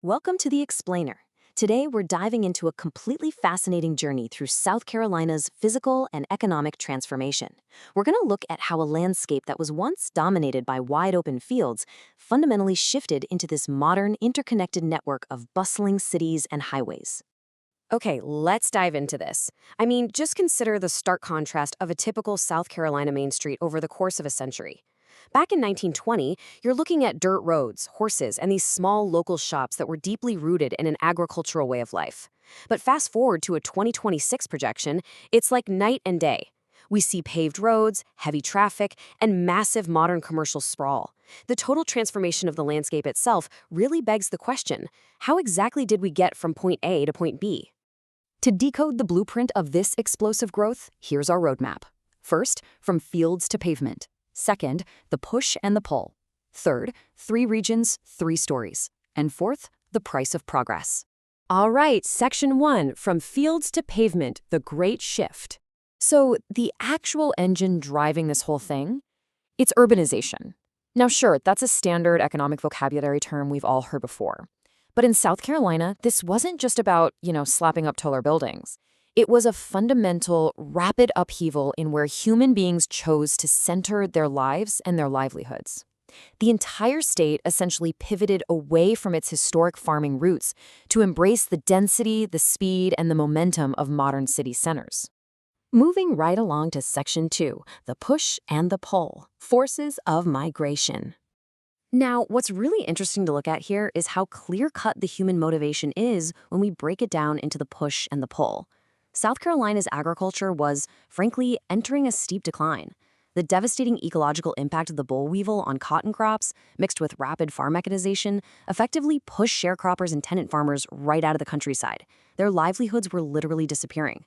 Welcome to The Explainer. Today, we're diving into a completely fascinating journey through South Carolina's physical and economic transformation. We're going to look at how a landscape that was once dominated by wide open fields fundamentally shifted into this modern, interconnected network of bustling cities and highways. Okay, let's dive into this. Just consider the stark contrast of a typical South Carolina main street over the course of a century. Back in 1920, you're looking at dirt roads, horses, and these small local shops that were deeply rooted in an agricultural way of life. But fast forward to a 2026 projection, it's like night and day. We see paved roads, heavy traffic, and massive modern commercial sprawl. The total transformation of the landscape itself really begs the question, how exactly did we get from point A to point B? To decode the blueprint of this explosive growth, here's our roadmap. First, from fields to pavement. Second, the push and the pull. Third, 3 regions, 3 stories. And fourth, the price of progress. All right, Section 1, from fields to pavement, the great shift. So, the actual engine driving this whole thing? It's urbanization. Now sure, that's a standard economic vocabulary term we've all heard before. But in South Carolina, this wasn't just about, slapping up taller buildings. It was a fundamental, rapid upheaval in where human beings chose to center their lives and their livelihoods. The entire state essentially pivoted away from its historic farming roots to embrace the density, the speed, and the momentum of modern city centers. Moving right along to Section 2, the push and the pull, forces of migration. Now, what's really interesting to look at here is how clear-cut the human motivation is when we break it down into the push and the pull. South Carolina's agriculture was, frankly, entering a steep decline. The devastating ecological impact of the boll weevil on cotton crops, mixed with rapid farm mechanization, effectively pushed sharecroppers and tenant farmers right out of the countryside. Their livelihoods were literally disappearing.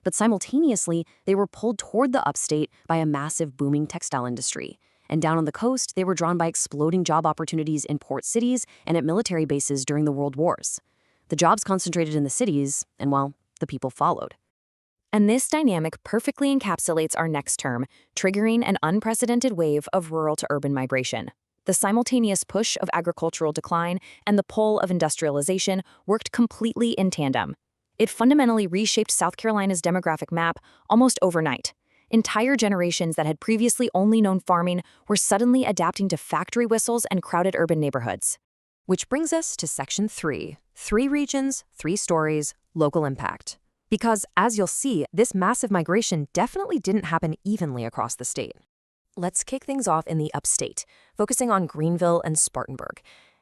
But simultaneously, they were pulled toward the upstate by a massive booming textile industry. And down on the coast, they were drawn by exploding job opportunities in port cities and at military bases during the World Wars. The jobs concentrated in the cities, and well, the people followed. And this dynamic perfectly encapsulates our next term, triggering an unprecedented wave of rural to urban migration. The simultaneous push of agricultural decline and the pull of industrialization worked completely in tandem. It fundamentally reshaped South Carolina's demographic map almost overnight. Entire generations that had previously only known farming were suddenly adapting to factory whistles and crowded urban neighborhoods. Which brings us to Section 3, 3 regions, 3 stories, local impact. Because, as you'll see, this massive migration definitely didn't happen evenly across the state. Let's kick things off in the upstate, focusing on Greenville and Spartanburg.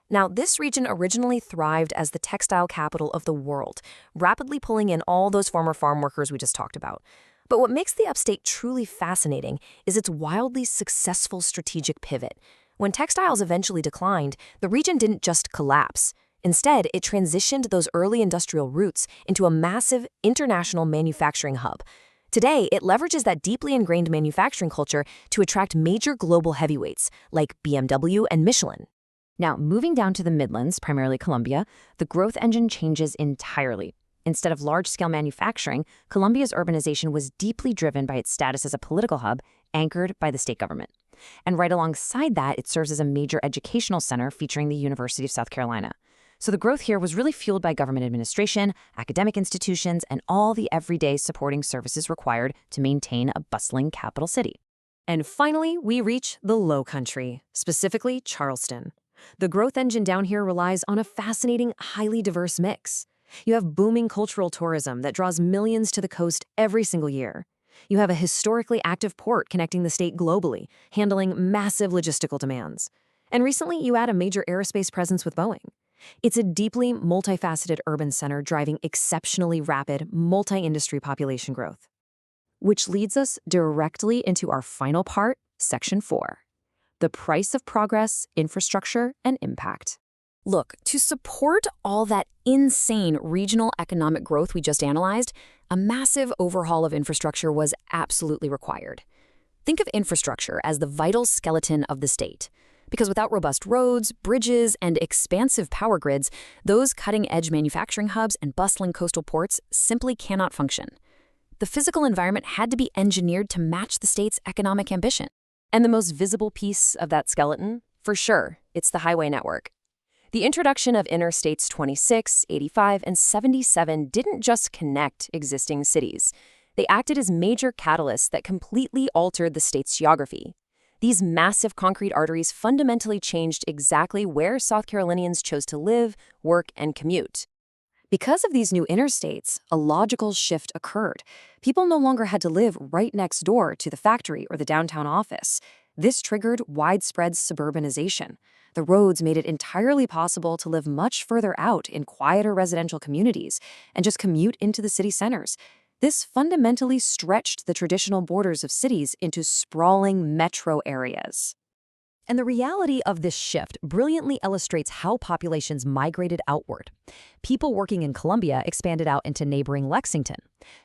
Now, this region originally thrived as the textile capital of the world, rapidly pulling in all those former farm workers we just talked about. But what makes the upstate truly fascinating is its wildly successful strategic pivot. When textiles eventually declined, the region didn't just collapse. Instead, it transitioned those early industrial roots into a massive international manufacturing hub. Today, it leverages that deeply ingrained manufacturing culture to attract major global heavyweights like BMW and Michelin. Now, moving down to the Midlands, primarily Columbia, the growth engine changes entirely. Instead of large-scale manufacturing, Columbia's urbanization was deeply driven by its status as a political hub anchored by the state government. And right alongside that, it serves as a major educational center featuring the University of South Carolina. So the growth here was really fueled by government administration, academic institutions, and all the everyday supporting services required to maintain a bustling capital city. And finally, we reach the Low Country, specifically Charleston. The growth engine down here relies on a fascinating, highly diverse mix. You have booming cultural tourism that draws millions to the coast every single year. You have a historically active port connecting the state globally, handling massive logistical demands. And recently, you add a major aerospace presence with Boeing. It's a deeply multifaceted urban center driving exceptionally rapid, multi-industry population growth. Which leads us directly into our final part, Section 4. The price of progress, infrastructure, and impact. Look, to support all that insane regional economic growth we just analyzed, a massive overhaul of infrastructure was absolutely required. Think of infrastructure as the vital skeleton of the state. Because without robust roads, bridges, and expansive power grids, those cutting-edge manufacturing hubs and bustling coastal ports simply cannot function. The physical environment had to be engineered to match the state's economic ambition. And the most visible piece of that skeleton? For sure, it's the highway network. The introduction of Interstates 26, 85, and 77 didn't just connect existing cities. They acted as major catalysts that completely altered the state's geography. These massive concrete arteries fundamentally changed exactly where South Carolinians chose to live, work, and commute. Because of these new interstates, a logical shift occurred. People no longer had to live right next door to the factory or the downtown office. This triggered widespread suburbanization. The roads made it entirely possible to live much further out in quieter residential communities and just commute into the city centers. This fundamentally stretched the traditional borders of cities into sprawling metro areas. And the reality of this shift brilliantly illustrates how populations migrated outward. People working in Columbia expanded out into neighboring Lexington.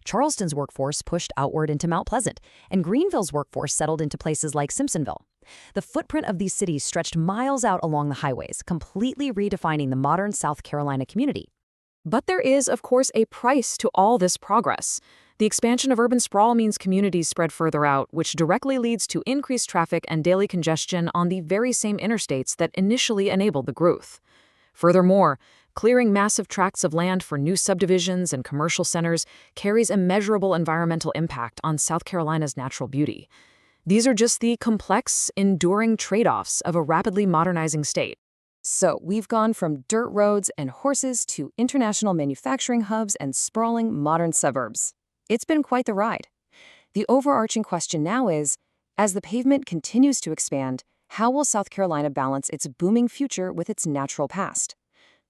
Charleston's workforce pushed outward into Mount Pleasant, and Greenville's workforce settled into places like Simpsonville. The footprint of these cities stretched miles out along the highways, completely redefining the modern South Carolina community. But there is, of course, a price to all this progress. The expansion of urban sprawl means communities spread further out, which directly leads to increased traffic and daily congestion on the very same interstates that initially enabled the growth. Furthermore, clearing massive tracts of land for new subdivisions and commercial centers carries immeasurable environmental impact on South Carolina's natural beauty. These are just the complex, enduring trade-offs of a rapidly modernizing state. So, we've gone from dirt roads and horses to international manufacturing hubs and sprawling modern suburbs. It's been quite the ride. The overarching question now is, as the pavement continues to expand, how will South Carolina balance its booming future with its natural past?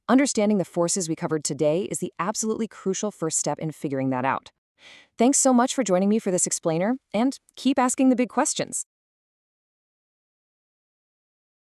Understanding the forces we covered today is the absolutely crucial first step in figuring that out. Thanks so much for joining me for this explainer, and keep asking the big questions.